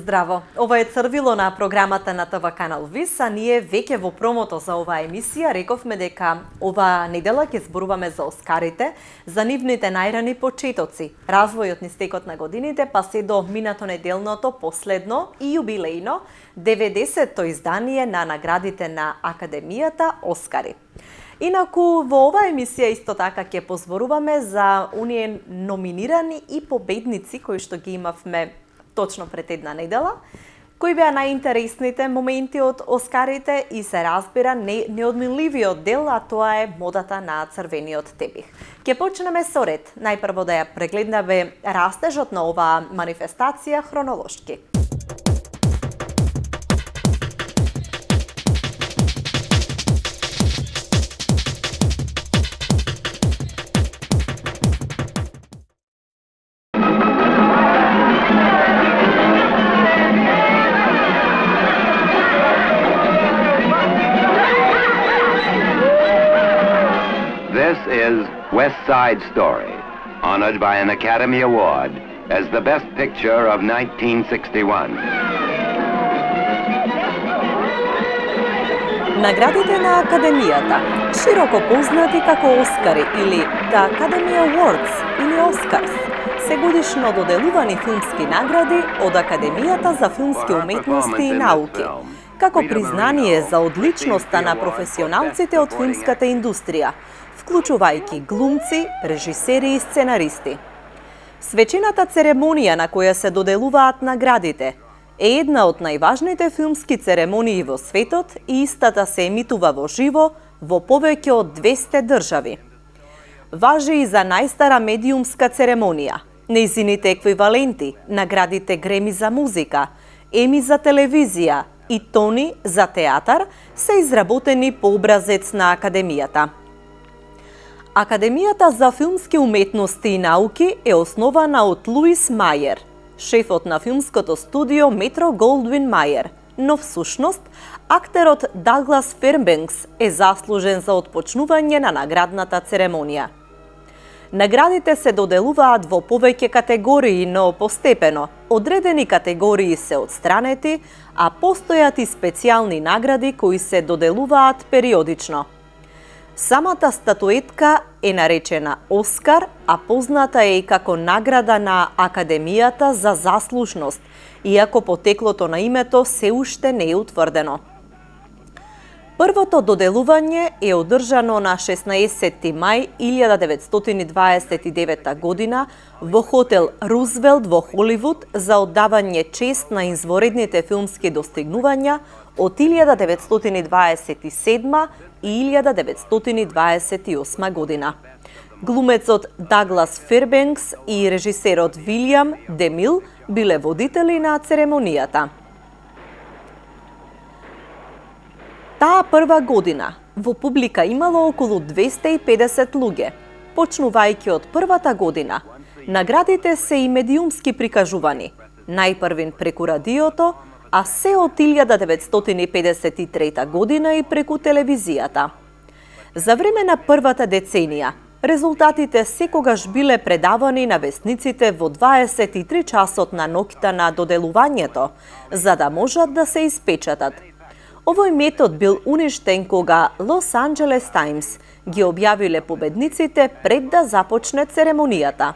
Здраво! Ова е Црвило на програмата на ТВ Канал ВИС, а ние веќе во промото за оваа емисија рековме дека оваа недела ќе зборуваме за Оскарите, за нивните најрани почетоци, развојот низ текот на годините, па се до минато неделното последно и јубилејно 90-то издание на наградите на Академијата Оскари. Инаку во оваа емисија исто така ќе позборуваме за оние номинирани и победници кои што ги имавме точно пред една недела, кои беа најинтересните моменти од Оскарите и се разбира неодминливиот дел, а тоа е модата на црвениот тепих. Ќе почнеме со ред. Најпрво да ја прегледнеме растежот на оваа манифестација хронолошки. This is West Side Story, honored by an Academy Award as the best picture of 1961. Наградите на Академијата, широко познати како Оскари или The Academy Awards или Oscars, се годишно доделувани филмски награди од Академијата за филмски уметности и науки, како признание за одличноста на професионалците од филмската индустрија, вклучувајќи глумци, режисери и сценаристи. Свечената церемонија на која се доделуваат наградите е една од најважните филмски церемонии во светот и истата се емитува во живо во повеќе од 200 држави. Важи и за најстара медиумска церемонија. Нејзините еквиваленти, наградите Греми за музика, Еми за телевизија и Тони за театар се изработени по образец на Академијата. Академијата за филмски уметности и науки е основана од Луис Мајер, шефот на филмското студио Метро Голдвин Мајер, но всушност актерот Даглас Фербенкс е заслужен за отпочнување на наградната церемонија. Наградите се доделуваат во повеќе категории, но постепено одредени категории се отстранети, а постојат и специјални награди кои се доделуваат периодично. Самата статуетка е наречена Оскар, а позната е и како награда на Академијата за заслужност, иако потеклото на името се уште не е утврдено. Првото доделување е одржано на 16 мај 1929 година во хотел Рузвелт во Холивуд за оддавање чест на изворедните филмски достигнувања од 1927 и 1928 година. Глумецот Даглас Фербенкс и режисерот Вилијам Демил биле водители на церемонијата. Таа прва година во публика имало околу 250 луѓе. Почнувајќи од првата година, наградите се и медиумски прикажувани, најпрвин преку радиото, а се од 1953 година и преку телевизијата. За време на првата деценија, резултатите секогаш биле предавани на весниците во 23 часот на ноќта на доделувањето, за да можат да се испечатат. Овој метод бил уништен кога Лос Анџелес Тајмс ги објавиле победниците пред да започне церемонијата.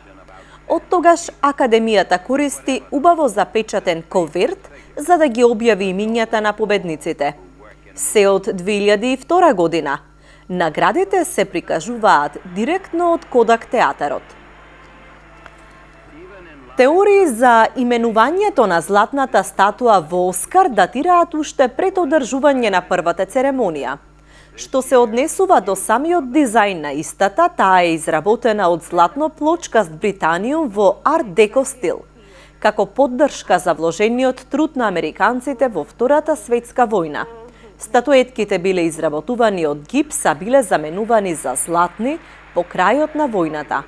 Од тогаш Академијата користи убаво запечатен коверт за да ги објави имињата на победниците. Се од 2002 година, наградите се прикажуваат директно од Кодак театарот. Теории за именувањето на златната статуа во Оскар датираат уште пред одржување на првата церемонија. Што се однесува до самиот дизајн на истата, таа е изработена од златно плочкаст британиум во арт деко стил, како поддршка за вложениот труд на американците во Втората светска војна. Статуетките биле изработувани од гипс, а биле заменувани за златни по крајот на војната.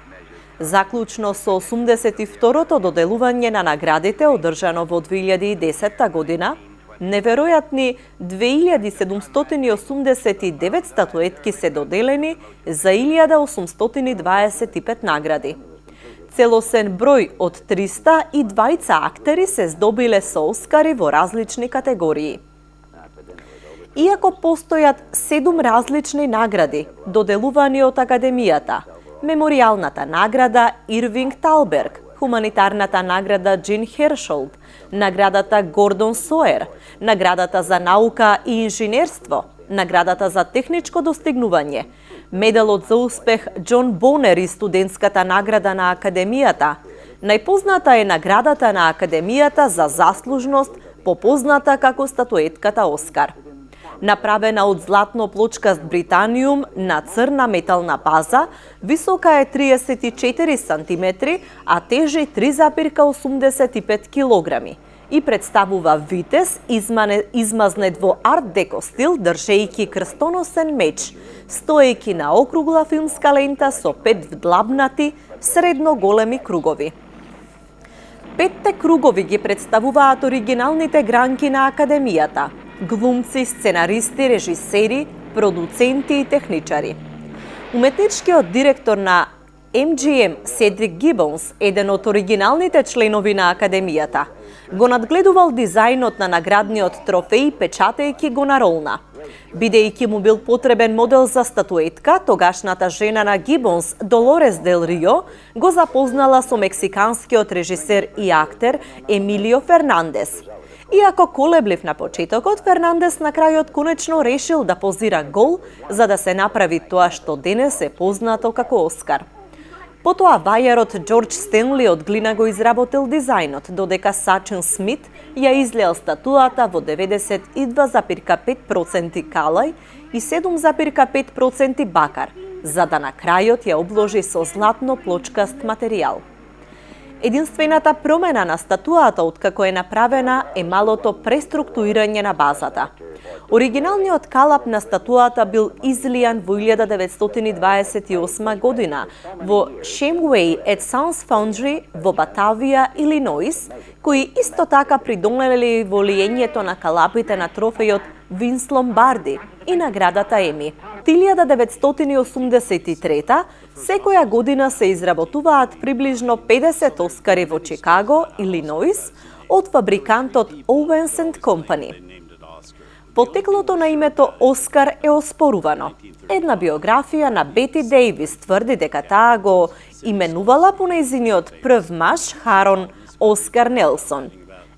Заклучно со 82-то доделување на наградите одржано во 2010 година, неверојатни 2789 статуетки се доделени за 1825 награди. Целосен број од 302 актери се здобиле со Оскари во различни категории. Иако постојат 7 различни награди, доделувани од Академијата, меморијалната награда Ирвинг Талберг, хуманитарната награда Джин Хершолд, наградата Гордон Соер, наградата за наука и инженерство, наградата за техничко достигнување, медалот за успех Џон Бонер и студентската награда на Академијата. Најпозната е наградата на Академијата за заслужност, попозната како статуетката Оскар. Направена од златно плочкаст британиум на црна метална база, висока е 34 см, а тежи 3,85 кг и представува витез измазнет во арт деко стил, држејќи крстоносен меч, стоејќи на округла филмска лента со 5 вдлабнати, средно големи кругови. 5 кругови ги представуваат оригиналните гранки на Академијата: глумци, сценаристи, режисери, продуценти и техничари. Уметничкиот директор на MGM, Седрик Гибонс, еден од оригиналните членови на Академијата, го надгледувал дизајнот на наградниот трофеј, печатајќи го на ролна. Бидејќи му бил потребен модел за статуетка, тогашната жена на Гибонс, Долорес Дел Рио, го запознала со мексиканскиот режисер и актер Емилио Фернандес. Иако колеблив на почетокот, Фернандес на крајот конечно решил да позира гол за да се направи тоа што денес е познато како Оскар. Потоа вајарот Џорџ Стенли од глина го изработил дизајнот, додека Сачен Смит ја излеал статуата во 92,5% калај и 7,5% бакар, за да на крајот ја обложи со златно плочкаст материјал. Единствената промена на статуата откако е направена е малото преструктурирање на базата. Оригиналниот калап на статуата бил излијан во 1928 година во Шемвеј et Sons Foundry во Батавија, Илиноис, кои исто така придонеле во лиењето на калапите на трофејот Винс Ломбарди и наградата Еми. 1983 секоја година се изработуваат приближно 50 Оскари во Чикаго, Илиноис, од фабрикантот Owens & Company. Потеклото на името Оскар е оспорувано. Една биографија на Бети Дејвис тврди дека таа го именувала по нејзиниот прв маж Харон Оскар Нелсон.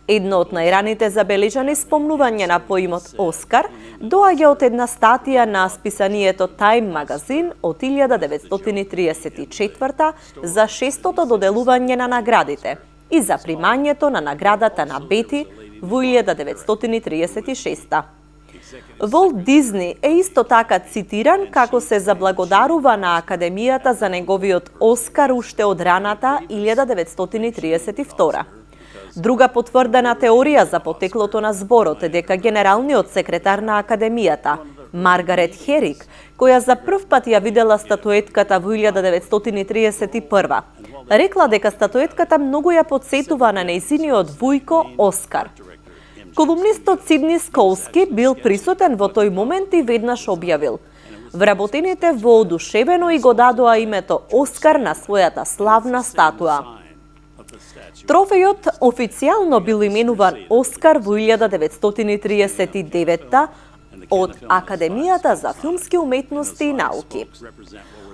Едно од најраните забележани спомнување на поимот Оскар доаѓа од една статија на списанието Time магазин од 1934 за 6-тото доделување на наградите и за примањето на наградата на Бети во 1936. Волт Дизни е исто така цитиран како се заблагодарува на Академијата за неговиот Оскар уште од раната 1932. Друга потврдена теорија за потеклото на зборот е дека генералниот секретар на Академијата, Маргарет Херик, која за прв пат ја видела статуетката во 1931, рекла дека статуетката многу ја потсетува на нејзиниот вујко Оскар. Колумнистот Сидни Сколски бил присутен во тој момент и веднаш објавил: вработените воодушевено и го дадоа името Оскар на својата славна статуа. Трофејот официјално бил именуван Оскар во 1939 од Академијата за филмски уметности и науки.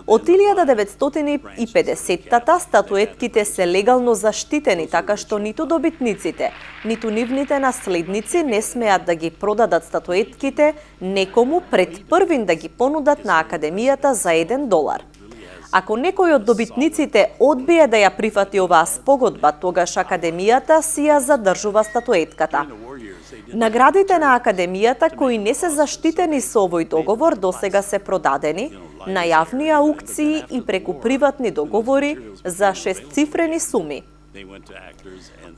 Од 1950-та статуетките се легално заштитени, така што ниту добитниците, ниту нивните наследници не смеат да ги продадат статуетките некому пред првин да ги понудат на Академијата за $1. Ако некој од добитниците одбие да ја прифати оваа спогодба, тогаш Академијата си ја задржува статуетката. Наградите на Академијата кои не се заштитени со овој договор досега се продадени на јавни аукции и преку приватни договори за 6-цифрени суми.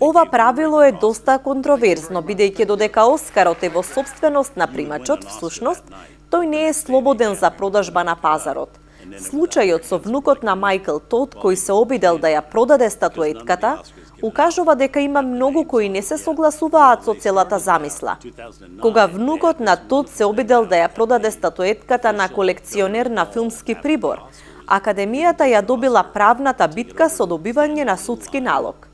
Ова правило е доста контроверзно, бидејќи додека Оскарот е во собственост на примачот, всушност, тој не е слободен за продажба на пазарот. Случајот со внукот на Мајкл Тод, кој се обидел да ја продаде статуетката, укажува дека има многу кои не се согласуваат со целата замисла. Кога внукот на Тод се обидел да ја продаде статуетката на колекционер на филмски прибор, Академијата ја добила правната битка со добивање на судски налог.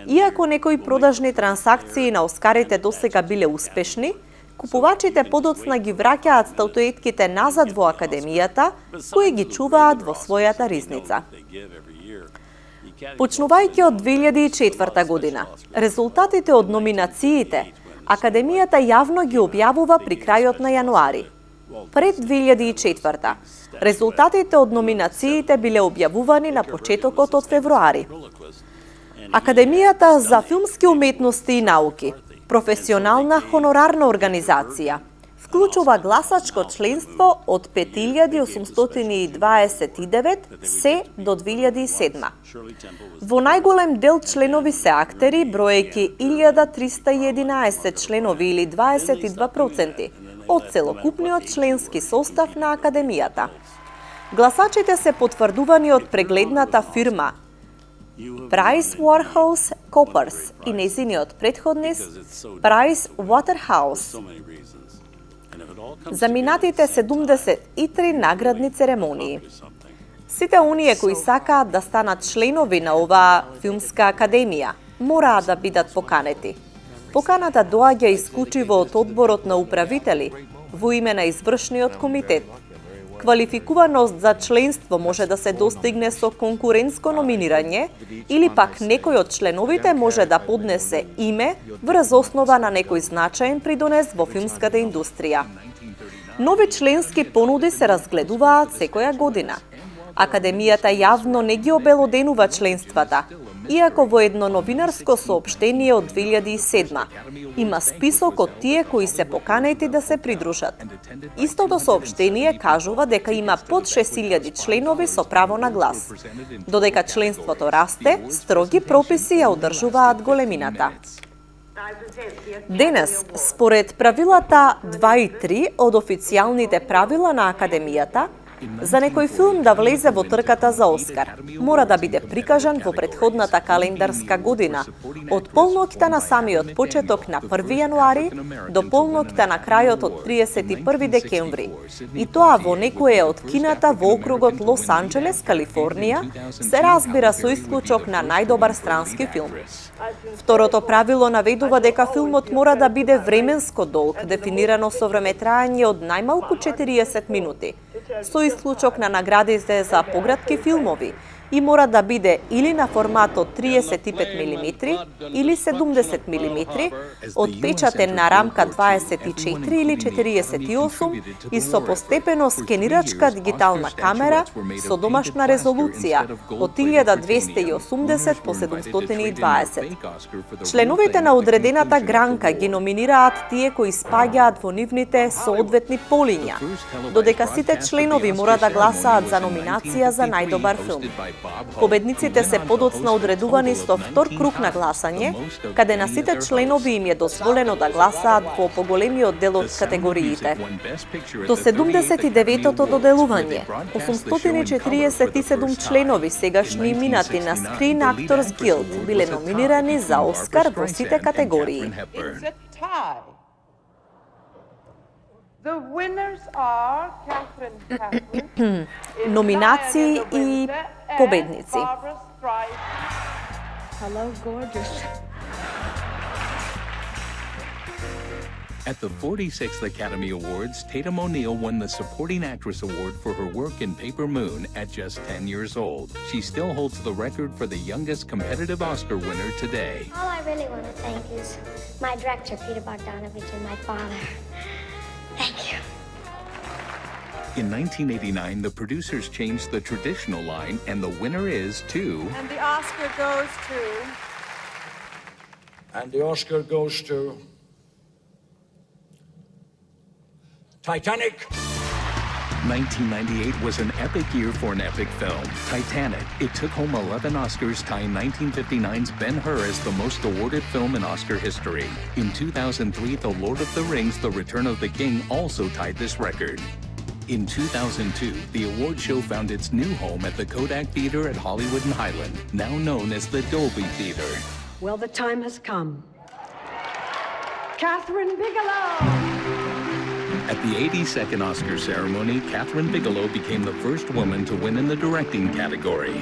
Иако некои продажни трансакции на Оскарите досега биле успешни, купувачите подоцна ги враќаат статуетките назад во Академијата, кои ги чуваат во својата ризница. Почнувајќи од 2004 година, резултатите од номинациите Академијата јавно ги објавува при крајот на јануари. Пред 2004, резултатите од номинациите биле објавувани на почетокот од февруари. Академијата за филмски уметности и науки, професионална хонорарна организација, вклучува гласачко членство од 5829 се до 2007. Во најголем дел членови се актери, броејќи 1311 членови или 22% од целокупниот членски состав на Академијата. Гласачите се потврдувани од прегледната фирма PricewaterhouseCoopers и нејзиниот претходник Pricewaterhouse за минатите 73 наградни церемонии. Сите оние кои сакаат да станат членови на оваа филмска академија мораат да бидат поканети. Поканата доаѓа исклучиво од одборот на управители во име на извршниот комитет. Квалификуваност за членство може да се достигне со конкурентско номинирање или пак некој од членовите може да поднесе име врз основа на некој значаен придонес во филмската индустрија. Нови членски понуди се разгледуваат секоја година. Академијата јавно не ги обелоденува членствата, иако во едно новинарско соопштение од 2007 има список од тие кои се поканети да се придружат. Истото соопштение кажува дека има под 6000 членови со право на глас. Додека членството расте, строги прописи ја одржуваат големината. Денес, според правилата 2 и 3 од официјалните правила на Академијата, за некој филм да влезе во трката за Оскар, мора да биде прикажан во претходната календарска година, од полноќта на самиот почеток на 1 јануари до полноќта на крајот од 31 декември, и тоа во некое од кината во округот Лос Анџелес, Калифорнија, се разбира со исклучок на најдобар странски филм. Второто правило наведува дека филмот мора да биде временско долг, дефинирано со времетраење од најмалку 40 минути, со исклучок на наградите за погратки филмови, и мора да биде или на формат од 35 мм или 70 мм, отпечатен на рамка 24 или 48 и со постепено скенирачка дигитална камера со домашна резолуција од 1280 по 720. Членовите на одредената гранка ги номинираат тие кои спаѓаат во нивните соодветни полиња, додека сите членови мора да гласаат за номинација за најдобар филм. Победниците се подоцна одредувани со втор круг на гласање, каде на сите членови им е дозволено да гласаат во поголемиот дел од категориите. До 79-тото доделување, 847 членови сегашни минати на Screen Actors Guild биле номинирани за Оскар во сите категории. The winners are Catherine Kaplan, Номинации и победници. Hello, gorgeous. At the 46th Academy Awards, Tatum O'Neal won the Supporting Actress Award for her work in Paper Moon at just 10 years old. She still holds the record for the youngest competitive Oscar winner today. All I really want to thank is my director, Peter Bogdanovich, and my father. Thank you. In 1989, the producers changed the traditional line, and the winner is to... And the Oscar goes to... And the Oscar goes to... Titanic! 1998 was an epic year for an epic film, Titanic. It took home 11 Oscars, tying 1959's Ben-Hur as the most awarded film in Oscar history. In 2003, The Lord of the Rings, The Return of the King also tied this record. In 2002, the award show found its new home at the Kodak Theater at Hollywood and Highland, now known as the Dolby Theater. Well, the time has come. Catherine Bigelow! At the 82nd Oscar ceremony, Catherine Bigelow became the first woman to win in the directing category.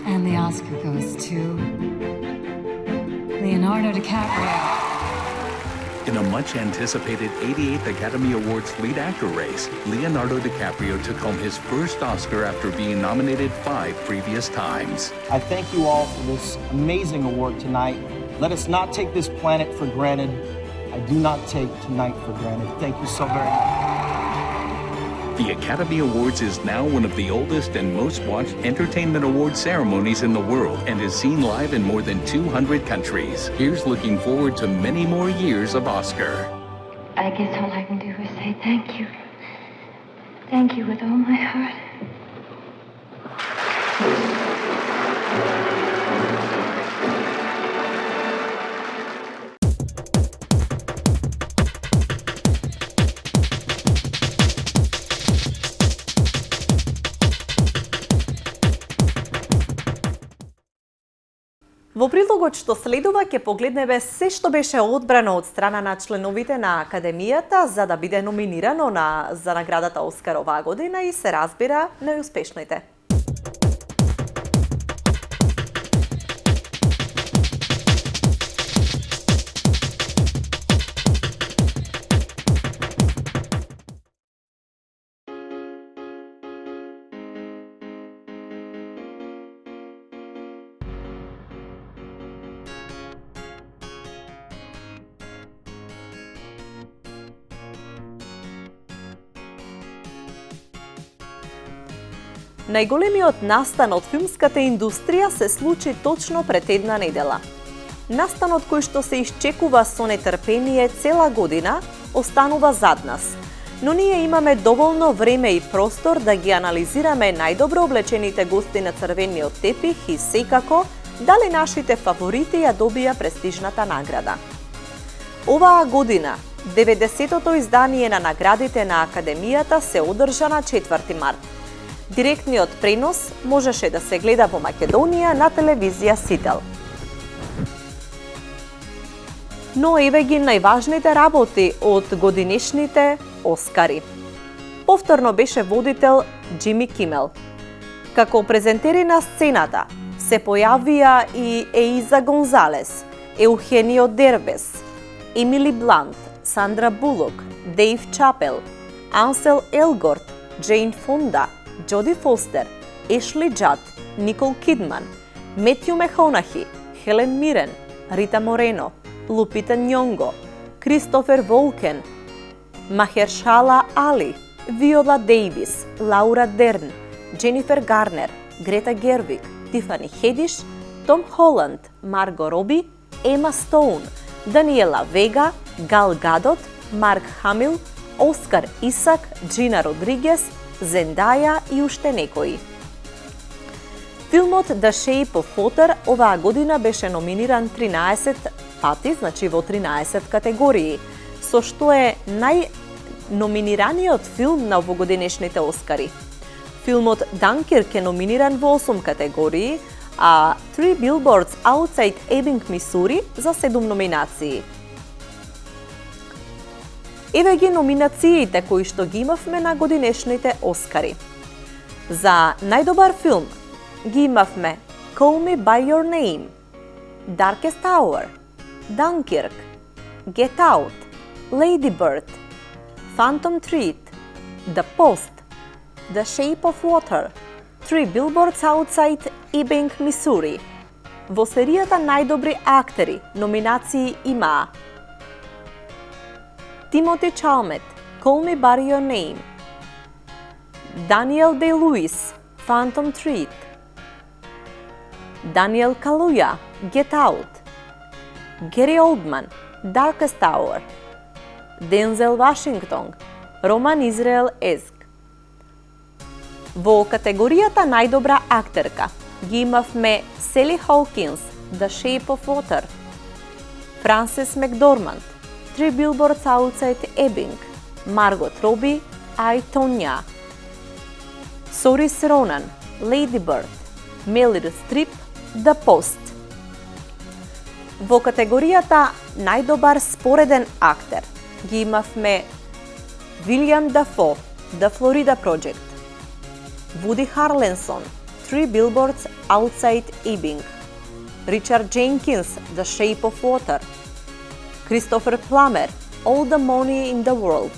And the Oscar goes to Leonardo DiCaprio. In a much-anticipated 88th Academy Awards lead actor race, Leonardo DiCaprio took home his first Oscar after being nominated 5 previous times. I thank you all for this amazing award tonight. Let us not take this planet for granted. I do not take tonight for granted. Thank you so very much. The Academy Awards is now one of the oldest and most watched entertainment award ceremonies in the world and is seen live in more than 200 countries. Here's looking forward to many more years of Oscar. I guess all I can do is say thank you. Thank you with all my heart. Во прилогот што следува ќе погледнеме се што беше одбрано од страна на членовите на Академијата за да биде номинирано за наградата Оскар оваа година и се разбира најуспешните. Најголемиот настан од филмската индустрија се случи точно пред една недела. Настанот кој што се исчекува со нетрпение цела година, останува зад нас. Но ние имаме доволно време и простор да ги анализираме најдобро облечените гости на црвениот тепих и секако дали нашите фаворити ја добија престижната награда. Оваа година 90-тото издание на наградите на Академијата се одржа на 4 март. Директниот пренос можеше да се гледа во Македонија на телевизија Сител. Но еве ги најважните работи од годинешните Оскари. Повторно беше водител Џими Кимел. Како презентери на сцената се појавија и Еиза Гонзалес, Еухенио Дербес, Емили Блант, Сандра Булок, Дейв Чапел, Ансел Елгорт, Джейн Фонда, Джоди Фостер, Ешли Джад, Никол Кидман, Метју Мехонахи, Хелен Мирен, Рита Морено, Лупита Ньонго, Кристофер Волкен, Махершала Али, Виола Дейвис, Лаура Дерн, Дженифер Гарнер, Грета Гервиг, Тифани Хедиш, Том Холанд, Марго Роби, Ема Стоун, Даниела Вега, Гал Гадот, Марк Хамил, Оскар Исак, Джина Родригес, Зендаја и уште некои. Филмот The Shape of Water оваа година беше номиниран 13 пати, значи во 13 категории, со што е најноминираниот филм на овогодинешните Оскари. Филмот Данкирк е номиниран во 8 категории, а Three Billboards Outside Ebbing, Мисури за 7 номинации. Еве ги номинациите кои што ги имавме на годинешните Оскари. За најдобар филм ги имавме Call Me By Your Name, Darkest Hour, Dunkirk, Get Out, Lady Bird, Phantom Thread, The Post, The Shape of Water, Three Billboards Outside Ebbing, Missouri. Во серијата најдобри актери номинации имаа Тимоти Чалмет, Call Me By Your Name, Даниел Дей-Луис, Phantom Thread, Даниел Калуја, Get Out, Гери Олдман, Darkest Hour, Дензел Вашингтон, Роман Израел Езг. Во категоријата најдобра актерка ги имавме Сели Холкинс, The Shape of Water, Франсис Макдорманд, Three Billboards Outside Ebbing, Маргот Роби, I, Tonya, Сорис Ронан, Lady Bird, Мелир Стрип, The Post. Во категоријата најдобар спореден актер ги имавме William Dafoe, The Florida Project. Woody Harrelson, 3 Billboards Outside Ebbing. Richard Jenkins, The Shape of Water. Christopher Plummer, All the Money in the World.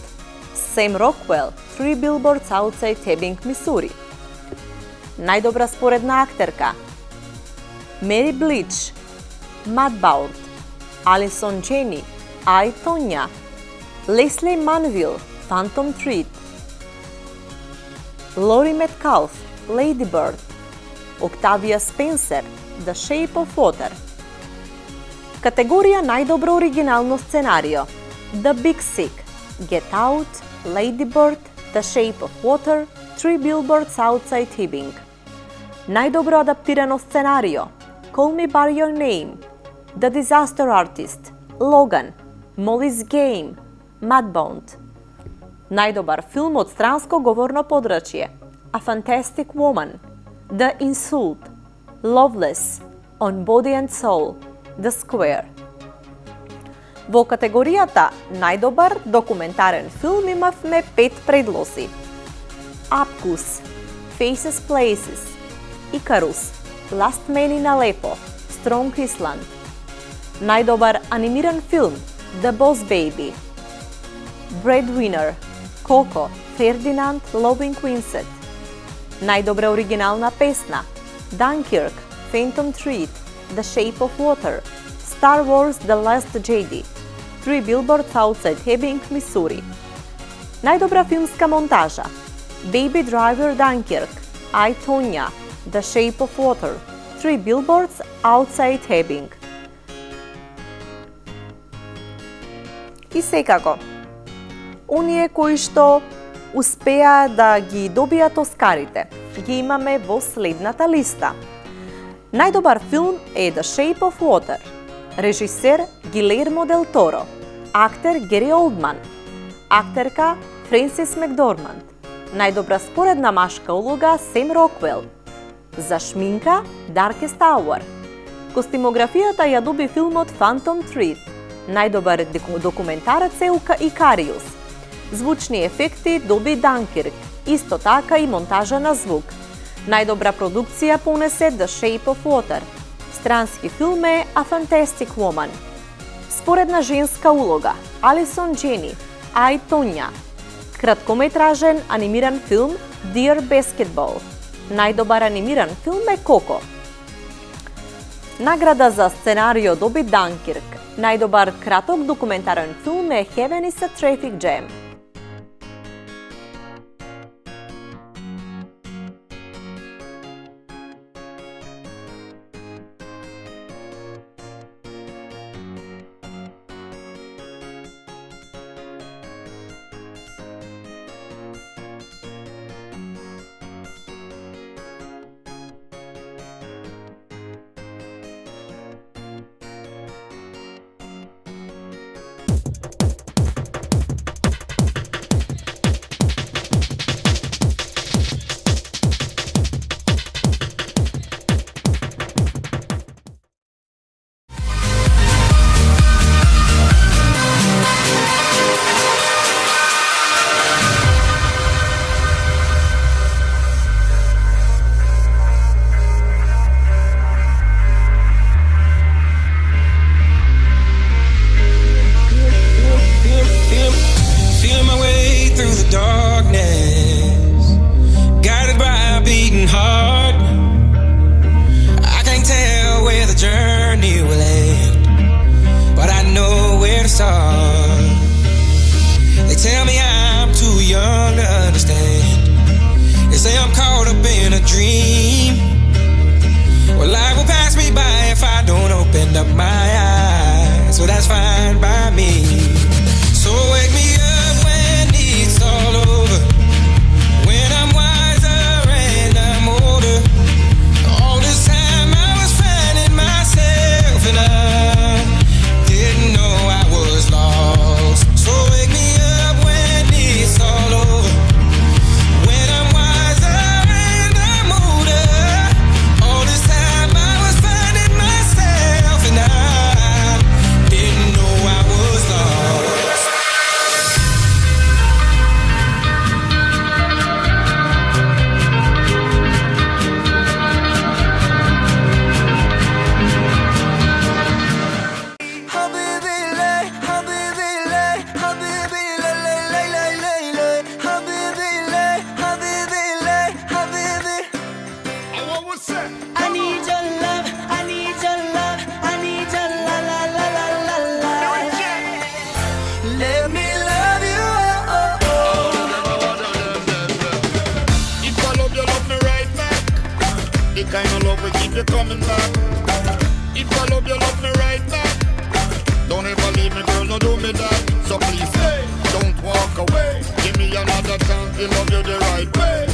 Sam Rockwell, 3 Billboards Outside Ebbing, Missouri. Najdobra sporedna akterka Mary Bleach, Mudbound. Allison Janney, I, Tonya. Leslie Manville, Phantom Thread. Laurie Metcalf, Lady Bird. Octavia Spencer, The Shape of Water. Kategorija najdobro originalno scenario The Big Sick, Get Out, Lady Bird, The Shape of Water, 3 Billboards Outside Ebbing. Najdobro adaptirano scenario Call Me By Your Name, The Disaster Artist, Logan, Molly's Game, Mudbound. Najdobar film od stransko govorno područje A Fantastic Woman, The Insult, Loveless, On Body and Soul, The Square. Во категоријата најдобар документарен филм имавме 5 предлози. Apkus, Faces Places, Icarus, Last Man in Aleppo, Strong Island. Најдобар анимиран филм The Boss Baby, Breadwinner, Coco, Ferdinand, Loving Vincent. Најдобра оригинална песна Dunkirk, Phantom Thread, The Shape of Water, Star Wars The Last Jedi, 3 Billboards Outside Ebbing, Missouri. Најдобра филмска монтажа Baby Driver, Dunkirk, I, Tonya, The Shape of Water, 3 Billboards Outside Ebbing. И секако, оние кои што успеа да ги добијат Оскарите, ги имаме во следната листа. Најдобар филм е The Shape of Water, режисер Гилермо Дел Торо, актер Гери Олдман, актерка Френсис Макдорманд, најдобра споредна машка улога Сем Роквел, за шминка Darkest Hour. Костимографијата ја доби филмот Phantom Thread, најдобар документарец е Икариус. Звучни ефекти доби Dunkirk, исто така и монтажа на звук. Најдобра продукција понесе The Shape of Water. Странски филм е A Fantastic Woman. Споредна женска улога Алисон Джени, I, Tonya. Краткометражен анимиран филм Dear Basketball. Најдобар анимиран филм е Коко. Награда за сценарио доби Dunkirk. Најдобар краток документарен филм е Heaven is a Traffic Jam. Didn't know I was lost. if you're coming back. If I love you, love me right back. Don't ever leave me, girl, no do me that. So please stay, don't walk away. Give me another chance to love you the right way.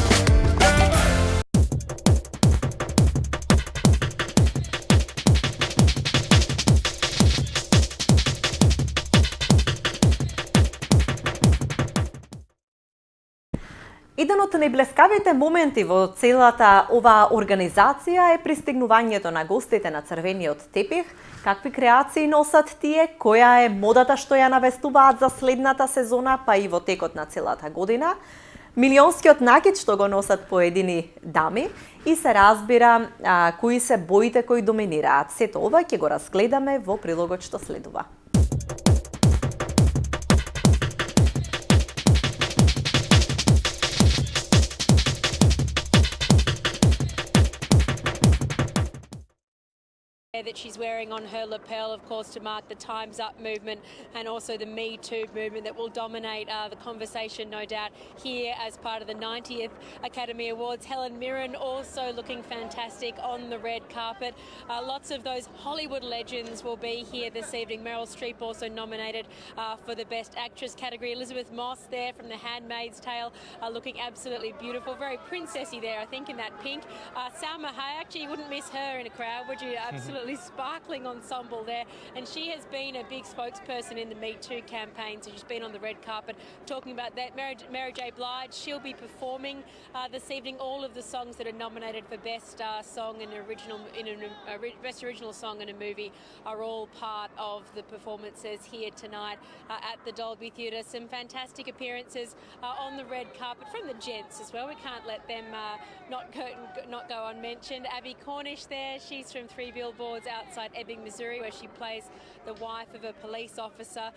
Еден од најблескавите моменти во целата оваа организација е пристигнувањето на гостите на црвениот тепих, какви креации носат тие, која е модата што ја навестуваат за следната сезона, па и во текот на целата година, милионскиот накид што го носат поедини дами и се разбира кои се боите кои доминираат. Сето ова ќе го разгледаме во прилогот што следува. That she's wearing on her lapel, of course, to mark the Time's Up movement and also the Me Too movement that will dominate the conversation, no doubt, here as part of the 90th Academy Awards. Helen Mirren also looking fantastic on the red carpet. Lots of those Hollywood legends will be here this evening. Meryl Streep also nominated for the Best Actress category. Elizabeth Moss there from The Handmaid's Tale looking absolutely beautiful. Very princessy there, I think, in that pink. Salma Hayek, you wouldn't miss her in a crowd, would you? Absolutely sparkling ensemble there, and she has been a big spokesperson in the Me Too campaign, so she's been on the red carpet talking about that. Mary J. Blige, she'll be performing this evening. All of the songs that are nominated for Best Song in Best Original Song in a Movie are all part of the performances here tonight at the Dolby Theatre. Some fantastic appearances on the red carpet from the gents as well. We can't let them not go unmentioned. Abby Cornish there, she's from 3 Billboards outside Ebbing, Missouri, where she plays the wife of a police officer.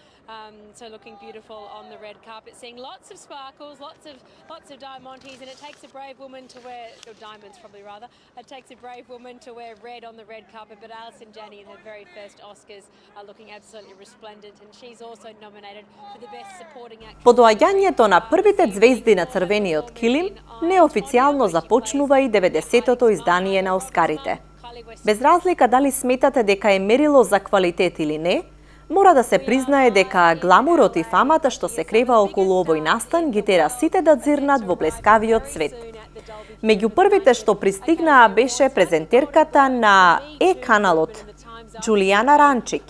So looking beautiful on the red carpet, seeing lots of sparkles, lots of diamantes, and it takes a brave woman to wear, or diamonds probably rather, it takes a brave woman to wear red on the red carpet, but Alison Janney in her very first Oscars are looking absolutely resplendent, and she's also nominated for the Best Supporting Actress. По доаѓањето на првите звезди на црвениот килим, неофицијално започнува и 90-тото издание на Оскарите. Без разлика дали сметате дека е мерило за квалитет или не, мора да се признае дека гламурот и фамата што се крева околу овој настан ги тера сите да зирнат во блескавиот свет. Меѓу првите што пристигнаа беше презентерката на Е-каналот, Џулијана Ранчик,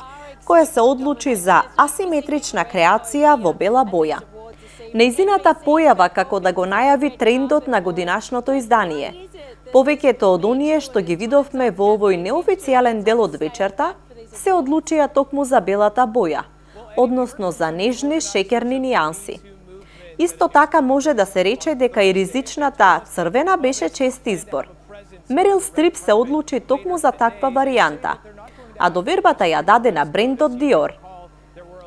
која се одлучи за асиметрична креација во бела боја. Нејзината појава како да го најави трендот на годинашното издание. Повеќето од оние што ги видовме во овој неофицијален дел од вечерта се одлучија токму за белата боја, односно за нежни шеќерни нијанси. Исто така може да се рече дека и ризичната црвена беше чест избор. Мерил Стрип се одлучи токму за таква варијанта, а довербата ја даде на брендот Диор.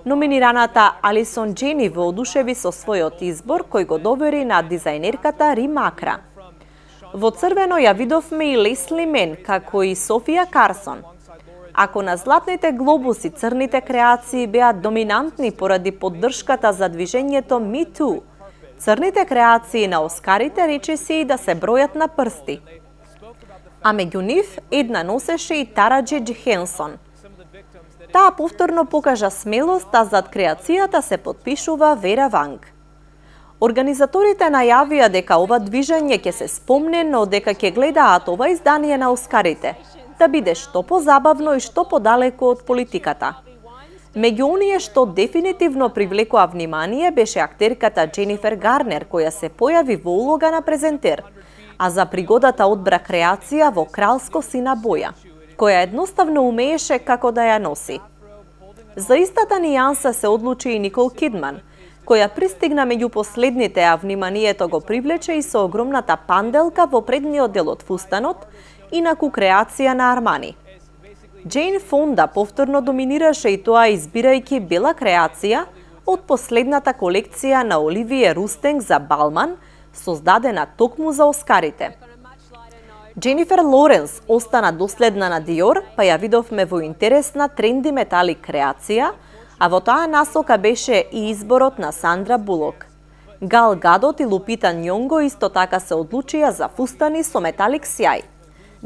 Номинираната Алисон Джени воодушеви со својот избор кој го довери на дизајнерката Ри Макра. Во црвено ја видовме и Лесли Мен, како и Софија Карсон. Ако на златните глобуси црните креации беа доминантни поради поддршката за движењето Me Too, црните креации на Оскарите речиси и да се бројат на прсти. А меѓу нив една носеше и Тараджи Хенсон. Таа повторно покажа смелост, а зад креацијата се потпишува Вера Ванг. Организаторите најавија дека ова движење ќе се спомне, но дека ќе гледаат ова издание на Оскарите, да биде што позабавно и што подалеку од политиката. Меѓу оние што дефинитивно привлекоа внимание беше актерката Дженифер Гарнер, која се појави во улога на презентер, а за пригодата одбра креација во кралско сина боја, која едноставно умееше како да ја носи. За истата нијанса се одлучи и Никол Кидман, која пристигна меѓу последните, а вниманието го привлече и со огромната панделка во предниот дел од фустанот, инаку креација на Армани. Джейн Фонда повторно доминираше и тоа избирајќи бела креација од последната колекција на Оливие Рустенг за Балман, создадена токму за Оскарите. Дженифер Лоренс остана доследна на Диор, па ја видовме во интересна тренди металик креација, а во таа насока беше и изборот на Сандра Булок. Гал Гадот и Лупита Њонго исто така се одлучија за фустани со металик сјај.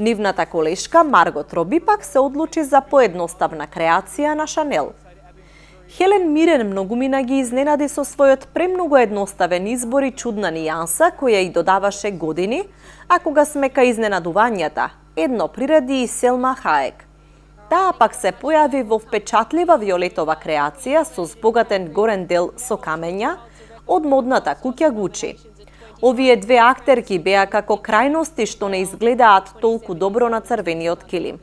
Нивната колешка Маргот Роби пак се одлучи за поедноставна креација на Шанел. Хелен Мирен многумина ги изненади со својот премногу едноставен избор и чудна нијанса која и додаваше години, а кога сме кај изненадувањата, едно приреди и Селма Хаек. Таа пак се појави во впечатлива виолетова креација со збогатен горен дел со камења од модната куќа Гучи. Овие две актерки беа како крајности што не изгледаат толку добро на црвениот килим.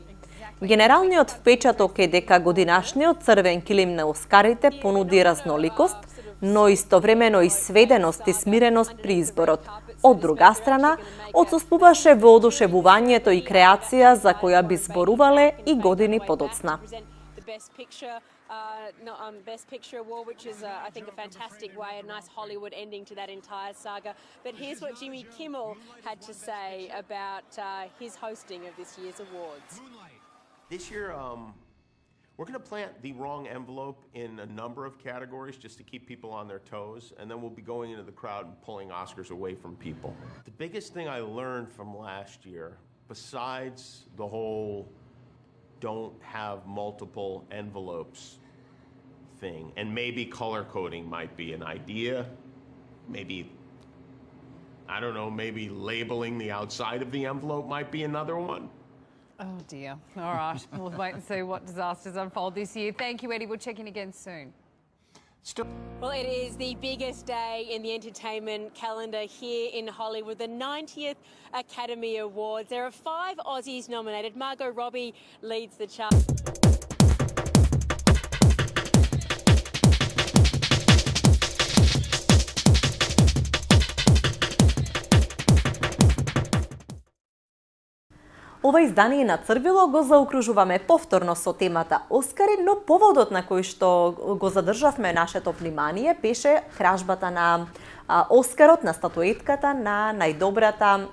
Генералниот впечаток е дека годинашниот црвен килим на Оскарите понуди разноликост, но истовремено и сведеност и смиреност при изборот. Од друга страна, отсуствуваше воодушевувањето и креација за која би зборувале и години подоцна. Best Picture Award, which is, I think, a fantastic way, a nice Hollywood ending to that entire saga. But here's what Jimmy Kimmel had to say about his hosting of this year's awards. This year, we're going to plant the wrong envelope in a number of categories just to keep people on their toes, and then we'll be going into the crowd and pulling Oscars away from people. The biggest thing I learned from last year, besides the whole don't have multiple envelopes thing, and maybe color coding might be an idea, maybe, I don't know, maybe labeling the outside of the envelope might be another one. Oh dear. All right, we'll wait and see what disasters unfold this year. Thank you, Eddie. We'll check in again soon. Well, it is the biggest day in the entertainment calendar here in Hollywood, the 90th Academy Awards. There are 5 Aussies nominated. Margot Robbie leads the chart. Ова издание на Црвило го заокружуваме повторно со темата Оскари, но поводот на кој што го задржавме нашето внимание беше кражбата на Оскарот, на статуетката на најдобрата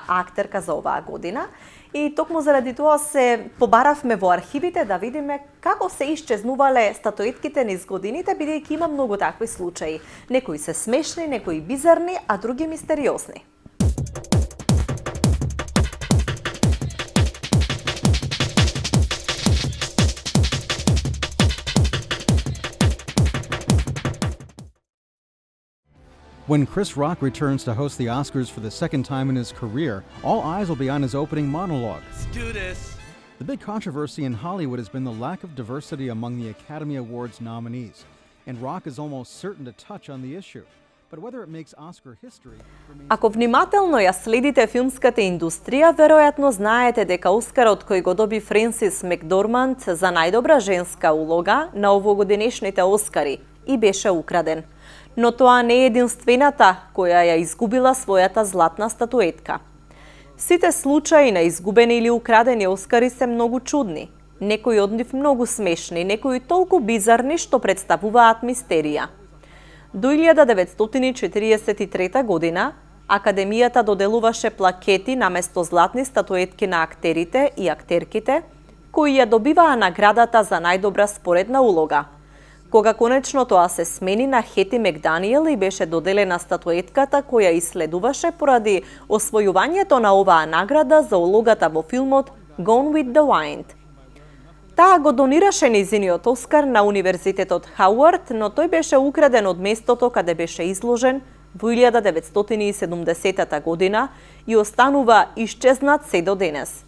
актерка за оваа година. И токму заради тоа се побаравме во архивите да видиме како се исчезнувале статуетките низ годините, бидејќи има многу такви случаи. Некои се смешни, некои бизарни, а други мистериозни. When Chris Rock returns to host the Oscars for the second time in his career, all eyes will be on his opening monologue. Let's do this. The big controversy in Hollywood has been the lack of diversity among the Academy Awards nominees, and Rock is almost certain to touch on the issue. But whether it makes Oscar history remains... Ако внимателно ја следите филмската индустрија, веројатно знаете дека Оскарот кој го доби Френсис Макдорманд за најдобра женска улога на овогодинешните Оскари и беше украден. Но тоа не е единствената која ја изгубила својата златна статуетка. Сите случаи на изгубени или украдени Оскари се многу чудни. Некои од нив многу смешни, некои толку бизарни што представуваат мистерија. До 1943 година Академијата доделуваше плакети наместо златни статуетки на актерите и актерките, кои ја добиваа наградата за најдобра споредна улога. Кога конечно тоа се смени на Хети Макданиел и беше доделена статуетката која исследуваше поради освојувањето на оваа награда за улогата во филмот Gone with the Wind. Таа го донираше низиниот Оскар на Универзитетот Хауард, но тој беше украден од местото каде беше изложен во 1970 година и останува исчезнат се до денес.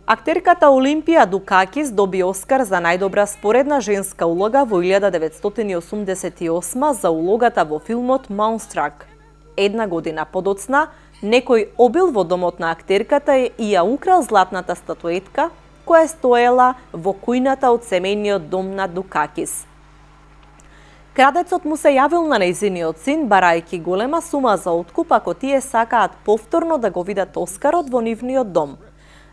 Актерката Олимпија Дукакис доби Оскар за најдобра споредна женска улога во 1988 за улогата во филмот Moonstruck. Една година подоцна, некој обил во домот на актерката и ја украл златната статуетка која стоела во кујната од семејниот дом на Дукакис. Крадецот му се јавил на нејзиниот син, барајќи голема сума за откуп ако тие сакаат повторно да го видат Оскарот во нивниот дом.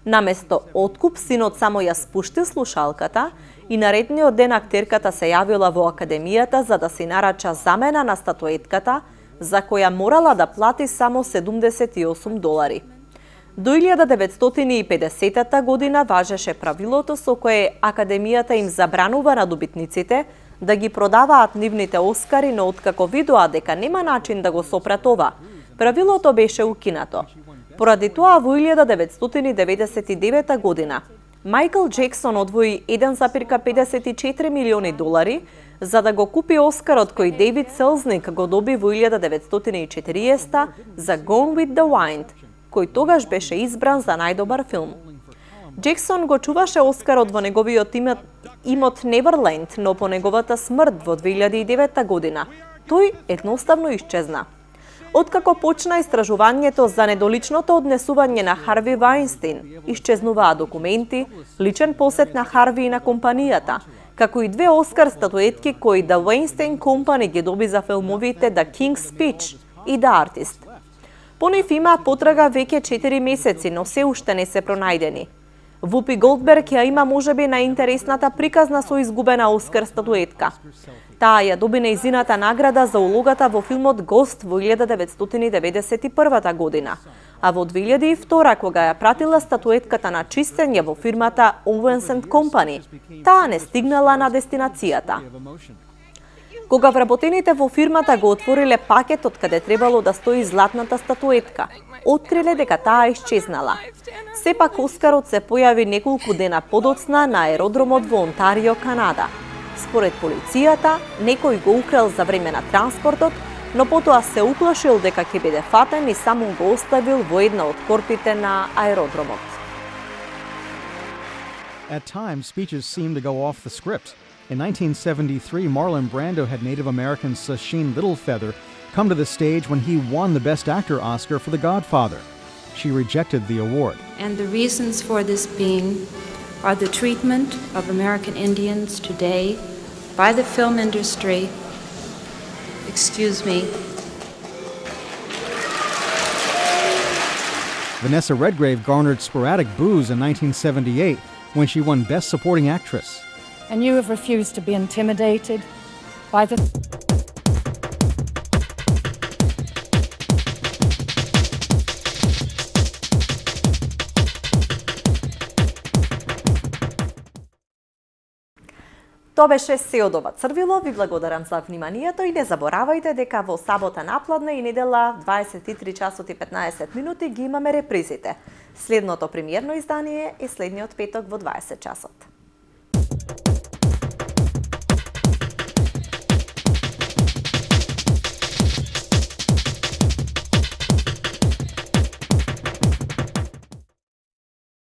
Наместо откуп, синот само ја спушти слушалката и наредниот ден актерката се јавила во Академијата за да си нарача замена на статуетката, за која морала да плати само $78. До 1950 година важеше правилото со кое Академијата им забранува на добитниците да ги продаваат нивните Оскари, но откако видоа дека нема начин да го сопрат ова, правилото беше укинато. Поради тоа во 1999 година Майкл Джексон одвои 1,54 милиони долари за да го купи Оскарот кој Дейвид Селзник го доби во 1940 за Gone with the Wind, кој тогаш беше избран за најдобар филм. Джексон го чуваше Оскарот во неговиот имот Неверленд, но по неговата смрт во 2009 година тој едноставно исчезна. Откако почна истражувањето за недоличното однесување на Харви Вајнстин, исчезнуваа документи, личен посет на Харви и на компанијата, како и 2 Оскар статуетки кои The Weinstein Company ги доби за филмовите The King's Speech и The Artist. По нив има потрага веќе 4 месеци, но се уште не се пронајдени. Вупи Голдберг ја има можеби најинтересната приказна со изгубена Оскар статуетка. Таа ја доби нејзината награда за улогата во филмот Гост во 1991 година, а во 2002 кога ја пратила статуетката на чистење во фирмата Owens & Company, таа не стигнала на дестинацијата. Кога вработените во фирмата го отвориле пакетот каде требало да стои златната статуетка, откриле дека таа исчезнала. Сепак Оскарот се појави неколку дена подоцна на аеродромот во Онтарио, Канада. Според полицијата, некој го украл за време на транспортот, но потоа се уплашил дека ќе биде фатен и само го оставил во една од корпите на аеродромот. At times, speeches seemed to go off the script. In 1973, Marlon Brando had Native American Sacheen Littlefeather come to the stage when he won the Best Actor Oscar for The Godfather. She rejected the award. And the reasons for this being are the treatment of American Indians today by the film industry. Excuse me. Vanessa Redgrave garnered sporadic boos in 1978 when she won Best Supporting Actress. And you have refused to be intimidated by the... Тоа беше се од ова црвило. Ви благодарам за вниманието и не заборавајте дека во сабота напладне и недела 23 часот и 15 минути ги имаме репризите. Следното премиерно издание е следниот петок во 20 часот.